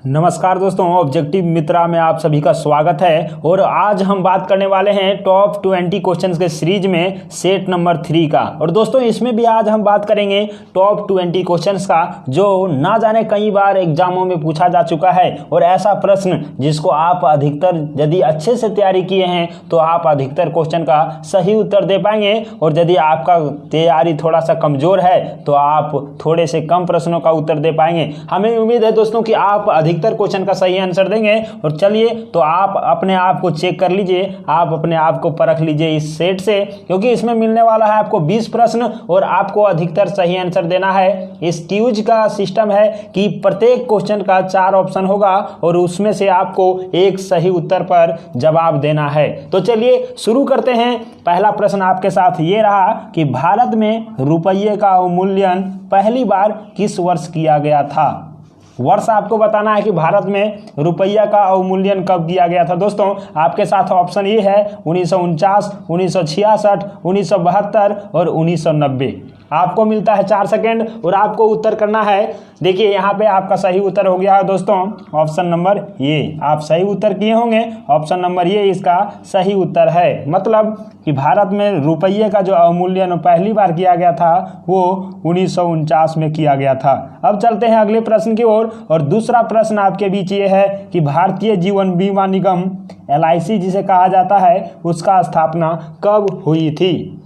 नमस्कार दोस्तों, ऑब्जेक्टिव मित्रा में आप सभी का स्वागत है। और आज हम बात करने वाले हैं टॉप 20 क्वेश्चंस के सीरीज में सेट नंबर 3 का। और दोस्तों इसमें भी आज हम बात करेंगे टॉप 20 क्वेश्चंस का जो ना जाने कई बार एग्जामों में पूछा जा चुका है। और ऐसा प्रश्न जिसको आप अधिकतर यदि अच्छे से तैयारी किए हैं तो आप अधिकतर क्वेश्चन का सही उत्तर दे पाएंगे, और यदि आपका तैयारी थोड़ा सा कमजोर है तो आप थोड़े से कम प्रश्नों का उत्तर दे पाएंगे। हमें उम्मीद है दोस्तों कि आप अधिकतर क्वेश्चन का सही आंसर देंगे। और चलिए तो आप अपने आप को चेक कर लीजिए, आप अपने आप को परख लीजिए इस सेट से, क्योंकि इसमें मिलने वाला है आपको 20 प्रश्न और आपको अधिकतर सही आंसर देना है। इस ट्यूज का सिस्टम है कि प्रत्येक क्वेश्चन का 4 ऑप्शन होगा और उसमें से आपको एक सही उत्तर पर जवाब देना है। तो चलिए शुरू करते हैं। पहला प्रश्न आपके साथ ये रहा कि भारत में रुपये का अवमूल्यन पहली बार किस वर्ष किया गया था। वर्ष आपको बताना है कि भारत में रुपया का अवमूल्यन कब किया गया था। दोस्तों आपके साथ ऑप्शन ये है 1949, 1966, 1972 और 1990। आपको मिलता है 4 सेकेंड और आपको उत्तर करना है। देखिए यहाँ पे आपका सही उत्तर हो गया है दोस्तों ऑप्शन नंबर ये। आप सही उत्तर किए होंगे, ऑप्शन नंबर ये इसका सही उत्तर है। मतलब कि भारत में रुपये का जो अवमूल्यन पहली बार किया गया था वो 1949 में किया गया था। अब चलते हैं अगले प्रश्न की ओर। और दूसरा प्रश्न आपके बीच ये है कि भारतीय जीवन बीमा निगम LIC जिसे कहा जाता है उसका स्थापना कब हुई थी।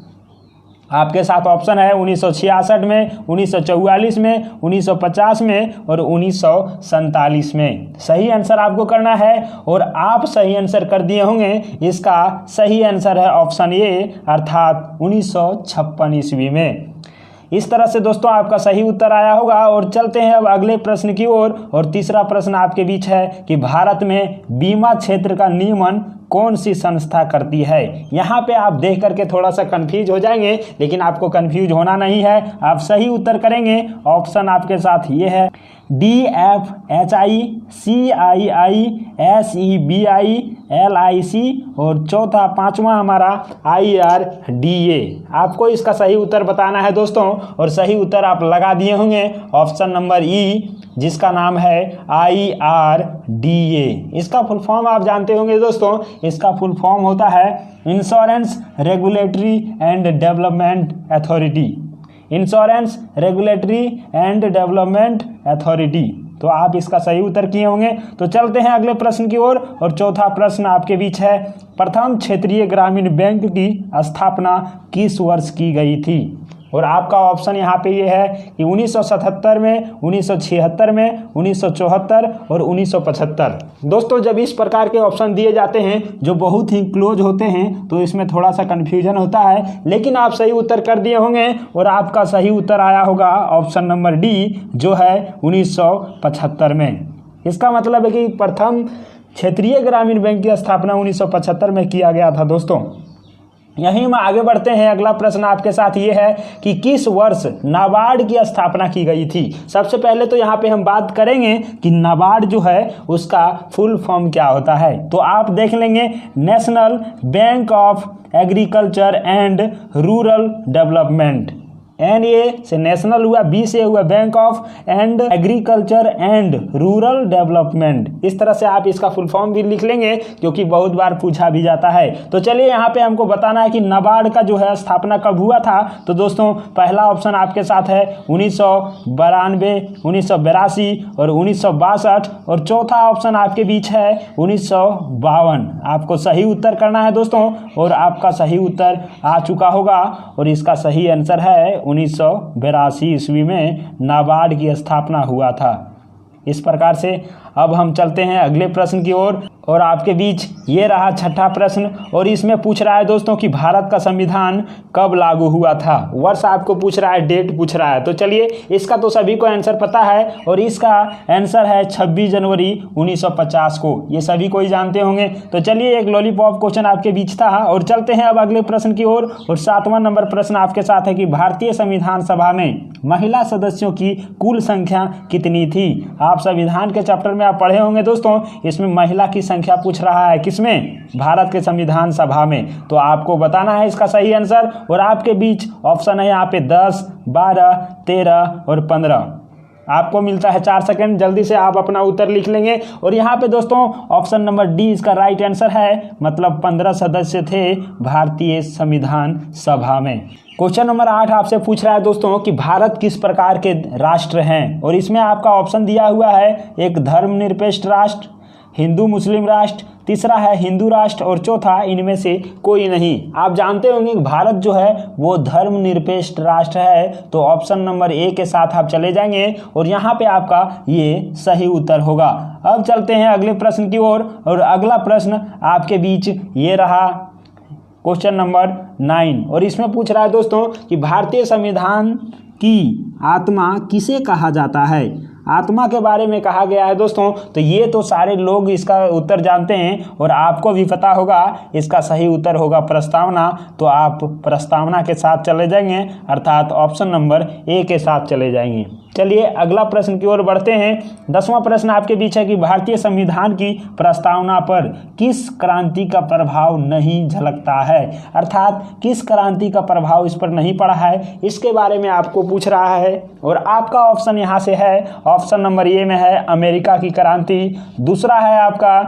आपके साथ ऑप्शन है 1966 में, 1944 में, 1950 में और 1947 में। सही आंसर आपको करना है और आप सही आंसर कर दिए होंगे। इसका सही आंसर है ऑप्शन ए अर्थात 1956 ईस्वी में। इस तरह से दोस्तों आपका सही उत्तर आया होगा। और चलते हैं अब अगले प्रश्न की ओर। और तीसरा प्रश्न आपके बीच है कि भारत में बीमा क्षेत्र का नियमन कौन सी संस्था करती है। यहाँ पे आप देख करके थोड़ा सा कंफ्यूज हो जाएंगे, लेकिन आपको कंफ्यूज होना नहीं है, आप सही उत्तर करेंगे। ऑप्शन आपके साथ ये है DFHI, CII, SEBI, LIC और चौथा पांचवा हमारा IRDA। आपको इसका सही उत्तर बताना है दोस्तों, और सही उत्तर आप लगा दिए होंगे ऑप्शन नंबर ई जिसका नाम है IRDA। इसका फुल फॉर्म आप जानते होंगे दोस्तों, इसका फुल फॉर्म होता है insurance regulatory and development authority. Insurance regulatory and development authority. तो आप इसका सही उत्तर किए होंगे। तो चलते हैं अगले प्रश्न की ओर। और चौथा प्रश्न आपके बीच है प्रथम क्षेत्रीय ग्रामीण बैंक की स्थापना किस वर्ष की गई थी। और आपका ऑप्शन यहाँ पे ये है कि 1977 में, 1976 में, 1974 और 1975। दोस्तों जब इस प्रकार के ऑप्शन दिए जाते हैं जो बहुत ही क्लोज होते हैं तो इसमें थोड़ा सा कन्फ्यूजन होता है, लेकिन आप सही उत्तर कर दिए होंगे और आपका सही उत्तर आया होगा ऑप्शन नंबर डी जो है 1975 में। इसका मतलब है कि प्रथम क्षेत्रीय ग्रामीण बैंक की स्थापना 1975 में किया गया था दोस्तों। यहीं में आगे बढ़ते हैं। अगला प्रश्न आपके साथ ये है कि किस वर्ष नाबार्ड की स्थापना की गई थी। सबसे पहले तो यहाँ पे हम बात करेंगे कि नाबार्ड जो है उसका फुल फॉर्म क्या होता है। तो आप देख लेंगे national bank of agriculture and rural development. NA से नेशनल हुआ, B से हुआ bank of and agriculture and rural development. इस तरह से आप इसका फुल फॉर्म भी लिख लेंगे क्योंकि बहुत बार पूछा भी जाता है। तो चलिए यहाँ पे हमको बताना है कि नाबार्ड का जो है स्थापना कब हुआ था। तो दोस्तों पहला ऑप्शन आपके साथ है 1992, 1982 और 1962 और चौथा ऑप्शन आपके बीच है 1952। आपको सही उत्तर करना है दोस्तों और आपका सही उत्तर आ चुका होगा और इसका सही आंसर है 1982 ईस्वी में नाबार्ड की स्थापना हुआ था। इस प्रकार से अब हम चलते हैं अगले प्रश्न की ओर। और आपके बीच ये रहा छठा प्रश्न और इसमें पूछ रहा है दोस्तों कि भारत का संविधान कब लागू हुआ था। वर्ष आपको पूछ रहा है, डेट पूछ रहा है। तो चलिए इसका तो सभी को आंसर पता है और इसका आंसर है 26 जनवरी 1950 को। ये सभी को ही जानते होंगे। तो चलिए एक लॉलीपॉप क्वेश्चन आपके बीच था और चलते हैं अब अगले प्रश्न की ओर। और 7वां नंबर प्रश्न आपके साथ है कि भारतीय संविधान सभा में महिला सदस्यों की कुल संख्या कितनी थी। आप संविधान के चैप्टर में आप पढ़े होंगे दोस्तों, इसमें महिला की संख्या पूछ रहा है किसमें, भारत के संविधान सभा में। तो आपको बताना है इसका सही आंसर और आपके बीच ऑप्शन है यहाँ पे 10, 12, 13 और 15। आपको मिलता है 4 सेकंड, जल्दी से आप अपना उत्तर लिख लेंगे। और यहाँ पे दोस्तों ऑप्शन नंबर डी इसका राइट आंसर है, मतलब 15 सदस्य थे भारतीय संविधान सभा में। क्वेश्चन नंबर 8 आपसे पूछ रहा है दोस्तों कि भारत किस प्रकार के राष्ट्र हैं, और इसमें आपका ऑप्शन दिया हुआ है, एक धर्मनिरपेक्ष राष्ट्र, हिंदू मुस्लिम राष्ट्र, तीसरा है हिंदू राष्ट्र, और चौथा इनमें से कोई नहीं। आप जानते होंगे कि भारत जो है वो धर्मनिरपेक्ष राष्ट्र है, तो ऑप्शन नंबर ए के साथ आप चले जाएंगे और यहाँ पे आपका ये सही उत्तर होगा। अब चलते हैं अगले प्रश्न की ओर, और अगला प्रश्न आपके बीच ये रहा, क्वेश्चन नंबर 9, और इसमें पूछ रहा है दोस्तों कि भारतीय संविधान की आत्मा किसे कहा जाता है। आत्मा के बारे में कहा गया है दोस्तों, तो ये तो सारे लोग इसका उत्तर जानते हैं और आपको भी पता होगा। इसका सही उत्तर होगा प्रस्तावना, तो आप प्रस्तावना के साथ चले जाएंगे, अर्थात ऑप्शन नंबर ए के साथ चले जाएंगे। चलिए अगला प्रश्न की ओर बढ़ते हैं। 10वां प्रश्न आपके बीच है कि भारतीय संविधान की प्रस्तावना पर किस क्रांति का प्रभाव नहीं झलकता है, अर्थात किस क्रांति का प्रभाव इस पर नहीं पड़ा है, इसके बारे में आपको पूछ रहा है। और आपका ऑप्शन यहाँ से है, ऑप्शन नंबर ए में है अमेरिका की क्रांति, दूसरा है आपका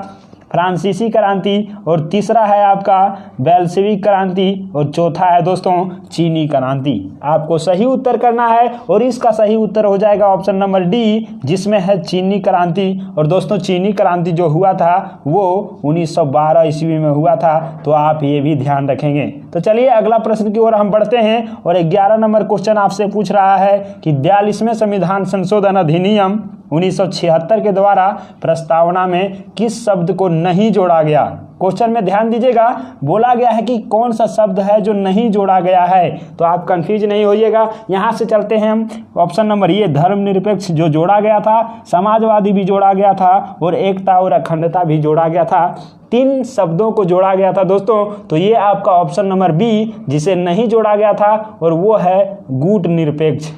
फ्रांसीसी क्रांति, और तीसरा है आपका बेल्शेविक क्रांति, और चौथा है दोस्तों चीनी क्रांति। आपको सही उत्तर करना है और इसका सही उत्तर हो जाएगा ऑप्शन नंबर डी, जिसमें है चीनी क्रांति। और दोस्तों चीनी क्रांति जो हुआ था वो 1912 ईस्वी में हुआ था, तो आप ये भी ध्यान रखेंगे। तो चलिए अगला प्रश्न की ओर हम बढ़ते हैं, और 11 नंबर क्वेश्चन आपसे पूछ रहा है कि 42वें संविधान संशोधन अधिनियम 1976 के द्वारा प्रस्तावना में किस शब्द को नहीं जोड़ा गया। क्वेश्चन में ध्यान दीजिएगा, बोला गया है कि कौन सा शब्द है जो नहीं जोड़ा गया है, तो आप कंफ्यूज नहीं होइएगा। यहाँ से चलते हैं हम ऑप्शन नंबर ये, धर्मनिरपेक्ष जो जोड़ा गया था, समाजवादी भी जोड़ा गया था, और एकता और अखंडता भी जोड़ा गया था। 3 शब्दों को जोड़ा गया था दोस्तों, तो ये आपका ऑप्शन नंबर बी जिसे नहीं जोड़ा गया था, और वो है गुट निरपेक्ष।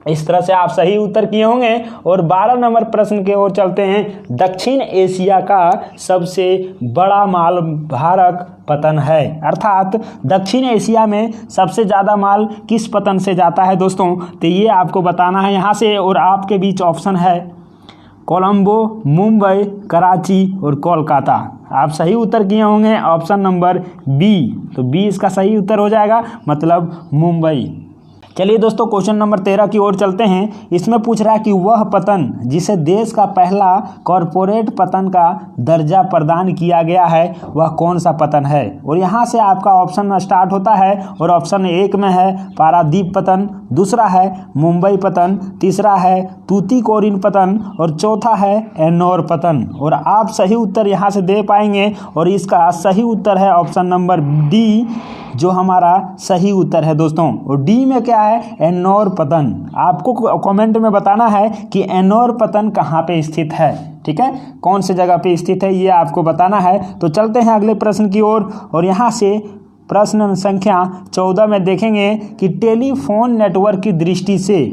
इस तरह से आप सही उत्तर किए होंगे। और 12 नंबर प्रश्न की ओर चलते हैं। दक्षिण एशिया का सबसे बड़ा माल भारत पतन है, अर्थात दक्षिण एशिया में सबसे ज़्यादा माल किस पतन से जाता है दोस्तों, तो ये आपको बताना है यहाँ से। और आपके बीच ऑप्शन है कोलंबो, मुंबई, कराची और कोलकाता। आप सही उत्तर किए होंगे ऑप्शन नंबर बी, तो बी इसका सही उत्तर हो जाएगा, मतलब मुंबई। चलिए दोस्तों क्वेश्चन नंबर 13 की ओर चलते हैं। इसमें पूछ रहा है कि वह पतन जिसे देश का पहला कॉरपोरेट पतन का दर्जा प्रदान किया गया है वह कौन सा पतन है। और यहाँ से आपका ऑप्शन स्टार्ट होता है, और ऑप्शन 1 में है पारादीप पतन, दूसरा है मुंबई पतन, तीसरा है तूतीकोरिन पतन, और चौथा है एन्नौर पतन। और आप सही उत्तर यहाँ से दे पाएंगे, और इसका सही उत्तर है ऑप्शन नंबर डी, जो हमारा सही उत्तर है दोस्तों। और डी में क्या है, एन्नौर पतन। आपको कमेंट में बताना है कि एन्नौर पतन कहाँ पे स्थित है, ठीक है, कौन से जगह पे स्थित है ये आपको बताना है। तो चलते हैं अगले प्रश्न की ओर, और यहाँ से प्रश्न संख्या 14 में देखेंगे कि टेलीफोन नेटवर्क की दृष्टि से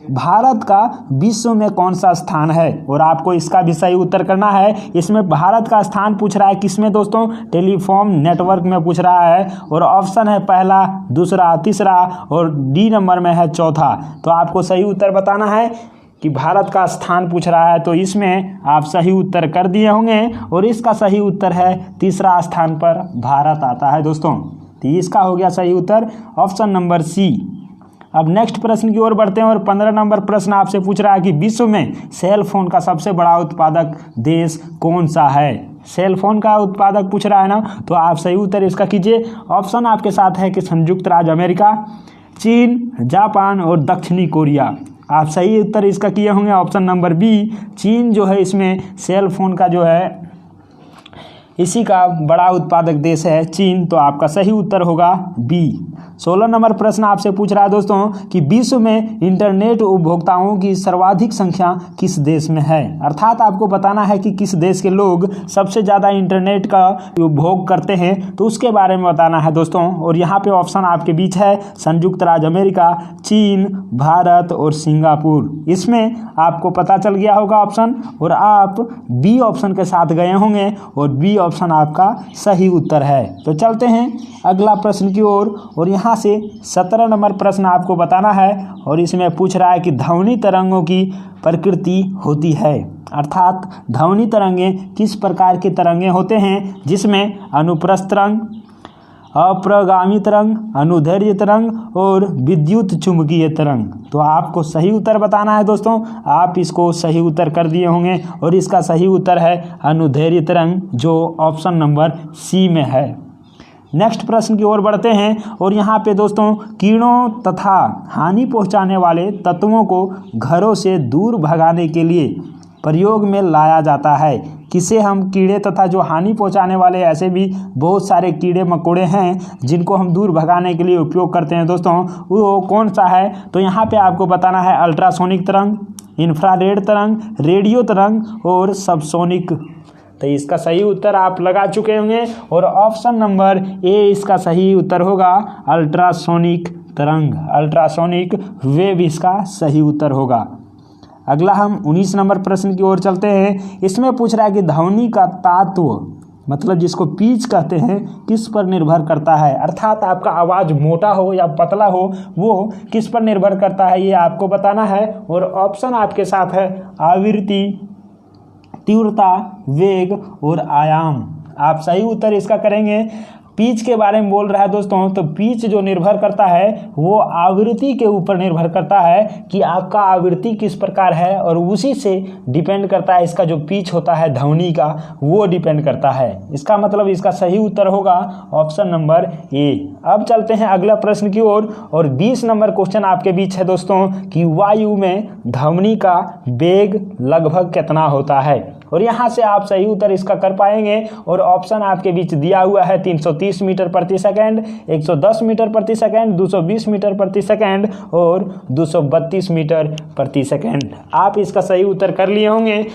भारत का विश्व में कौन सा स्थान है, और आपको इसका भी सही उत्तर करना है। इसमें भारत का स्थान पूछ रहा है किसमें दोस्तों, टेलीफोन नेटवर्क में पूछ रहा है, और ऑप्शन है पहला, दूसरा, तीसरा, और डी नंबर में है चौथा। तो आपको सही उत्तर बताना है कि भारत का स्थान पूछ रहा है, तो इसमें आप सही उत्तर कर दिए होंगे, और इसका सही उत्तर है तीसरा स्थान पर भारत आता है दोस्तों। तो इसका हो गया सही उत्तर ऑप्शन नंबर सी। अब नेक्स्ट प्रश्न की ओर बढ़ते हैं, और 15 नंबर प्रश्न आपसे पूछ रहा है कि विश्व में सेल फोन का सबसे बड़ा उत्पादक देश कौन सा है। सेल फोन का उत्पादक पूछ रहा है ना, तो आप सही उत्तर इसका कीजिए। ऑप्शन आपके साथ है कि संयुक्त राज्य अमेरिका, चीन, जापान और दक्षिणी कोरिया। आप सही उत्तर इसका किए होंगे ऑप्शन नंबर बी, चीन जो है इसमें सेल फोन का जो है इसी का बड़ा उत्पादक देश है चीन, तो आपका सही उत्तर होगा बी। 16 नंबर प्रश्न आपसे पूछ रहा है दोस्तों कि विश्व में इंटरनेट उपभोक्ताओं की सर्वाधिक संख्या किस देश में है, अर्थात आपको बताना है कि किस देश के लोग सबसे ज़्यादा इंटरनेट का उपभोग करते हैं, तो उसके बारे में बताना है दोस्तों। और यहाँ पे ऑप्शन आपके बीच है संयुक्त राज्य अमेरिका, चीन, भारत और सिंगापुर। इसमें आपको पता चल गया होगा ऑप्शन, और आप बी ऑप्शन के साथ गए होंगे, और बी ऑप्शन आपका सही उत्तर है। तो चलते हैं अगला प्रश्न की ओर और यहाँ से 17 नंबर प्रश्न आपको बताना है और इसमें पूछ रहा है कि ध्वनि तरंगों की प्रकृति होती है, अर्थात ध्वनि तरंगे किस प्रकार की तरंगे होते हैं, जिसमें अनुप्रस्थ तरंग, अप्रगामी तरंग, अनुदैर्ध्य तरंग और विद्युत चुंबकीय तरंग। तो आपको सही उत्तर बताना है दोस्तों। आप इसको सही उत्तर कर दिए होंगे और इसका सही उत्तर है अनुदैर्ध्य तरंग, जो ऑप्शन नंबर सी में है। नेक्स्ट प्रश्न की ओर बढ़ते हैं और यहाँ पे दोस्तों कीड़ों तथा हानि पहुँचाने वाले तत्वों को घरों से दूर भगाने के लिए प्रयोग में लाया जाता है। किसे हम कीड़े तथा जो हानि पहुंचाने वाले ऐसे भी बहुत सारे कीड़े मकोड़े हैं जिनको हम दूर भगाने के लिए उपयोग करते हैं दोस्तों, वो कौन सा है? तो यहाँ पे आपको बताना है अल्ट्रासोनिक तरंग, इंफ्रारेड तरंग, रेडियो तरंग और सबसोनिक। तो इसका सही उत्तर आप लगा चुके होंगे और ऑप्शन नंबर ए इसका सही उत्तर होगा अल्ट्रासोनिक तरंग, अल्ट्रासोनिक वेव इसका सही उत्तर होगा। अगला हम 19 नंबर प्रश्न की ओर चलते हैं। इसमें पूछ रहा है कि ध्वनि का तात्व, मतलब जिसको पिच कहते हैं, किस पर निर्भर करता है, अर्थात आपका आवाज़ मोटा हो या पतला हो वो किस पर निर्भर करता है, ये आपको बताना है। और ऑप्शन आपके साथ है आवृत्ति, तीव्रता, वेग और आयाम। आप सही उत्तर इसका करेंगे। पिच के बारे में बोल रहा है दोस्तों, तो पिच जो निर्भर करता है वो आवृत्ति के ऊपर निर्भर करता है कि आपका आवृत्ति किस प्रकार है और उसी से डिपेंड करता है इसका जो पिच होता है ध्वनि का, वो डिपेंड करता है। इसका मतलब इसका सही उत्तर होगा ऑप्शन नंबर ए। अब चलते हैं अगला प्रश्न की ओर और 20 नंबर क्वेश्चन आपके बीच है दोस्तों कि वायु में ध्वनि का वेग लगभग कितना होता है, और यहाँ से आप सही उत्तर इसका कर पाएंगे। और ऑप्शन आपके बीच दिया हुआ है 330 मीटर प्रति सेकंड, 110 मीटर प्रति सेकंड, 220 मीटर प्रति सेकंड और 232 मीटर प्रति सेकंड। आप इसका सही उत्तर कर लिए होंगे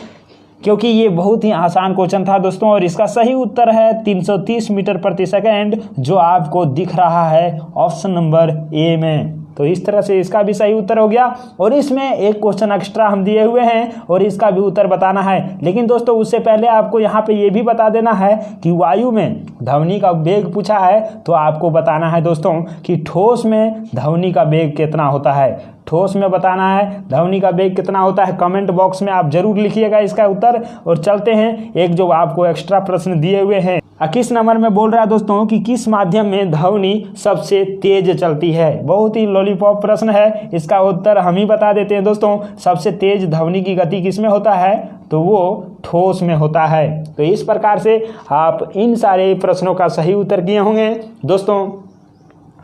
क्योंकि ये बहुत ही आसान क्वेश्चन था दोस्तों। और इसका सही उत्तर है 330 मीटर प्रति सेकंड, जो आपको दिख रहा है ऑप्शन नंबर ए में। तो इस तरह से इसका भी सही उत्तर हो गया। और इसमें एक क्वेश्चन एक्स्ट्रा हम दिए हुए हैं और इसका भी उत्तर बताना है। लेकिन दोस्तों उससे पहले आपको यहाँ पे ये भी बता देना है कि वायु में ध्वनि का वेग पूछा है तो आपको बताना है दोस्तों कि ठोस में ध्वनि का वेग कितना होता है। ठोस में बताना है ध्वनि का वेग कितना होता है। कमेंट बॉक्स में आप जरूर लिखिएगा इसका उत्तर। और चलते हैं एक जो आपको एक्स्ट्रा प्रश्न दिए हुए हैं। 21 नंबर में बोल रहा है दोस्तों कि किस माध्यम में ध्वनि सबसे तेज चलती है। बहुत ही लॉलीपॉप प्रश्न है, इसका उत्तर हम ही बता देते हैं दोस्तों। सबसे तेज ध्वनि की गति किस में होता है, तो वो ठोस में होता है। तो इस प्रकार से आप इन सारे प्रश्नों का सही उत्तर किए होंगे दोस्तों।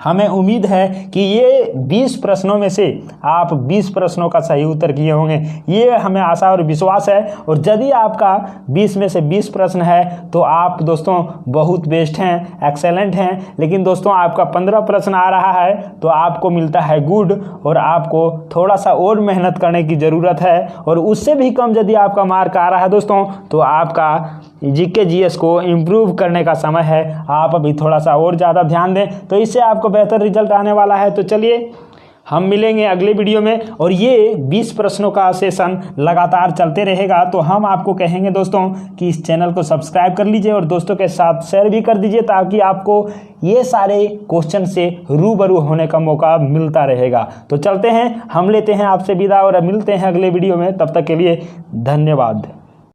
हमें उम्मीद है कि ये 20 प्रश्नों में से आप 20 प्रश्नों का सही उत्तर किए होंगे, ये हमें आशा और विश्वास है। और यदि आपका 20 में से 20 प्रश्न है तो आप दोस्तों बहुत बेस्ट हैं, एक्सेलेंट हैं। लेकिन दोस्तों आपका 15 प्रश्न आ रहा है तो आपको मिलता है गुड, और आपको थोड़ा सा और मेहनत करने की ज़रूरत है। और उससे भी कम यदि आपका मार्क आ रहा है दोस्तों तो आपका जीके जीएस को इम्प्रूव करने का समय है। आप अभी थोड़ा सा और ज़्यादा ध्यान दें तो इससे आपको बेहतर रिजल्ट आने वाला है। तो चलिए हम मिलेंगे अगले वीडियो में। और ये 20 प्रश्नों का सेशन लगातार चलते रहेगा। तो हम आपको कहेंगे दोस्तों कि इस चैनल को सब्सक्राइब कर लीजिए और दोस्तों के साथ शेयर भी कर दीजिए, ताकि आपको ये सारे क्वेश्चन से रूबरू होने का मौका मिलता रहेगा। तो चलते हैं, हम लेते हैं आपसे विदा और मिलते हैं अगले वीडियो में। तब तक के लिए धन्यवाद।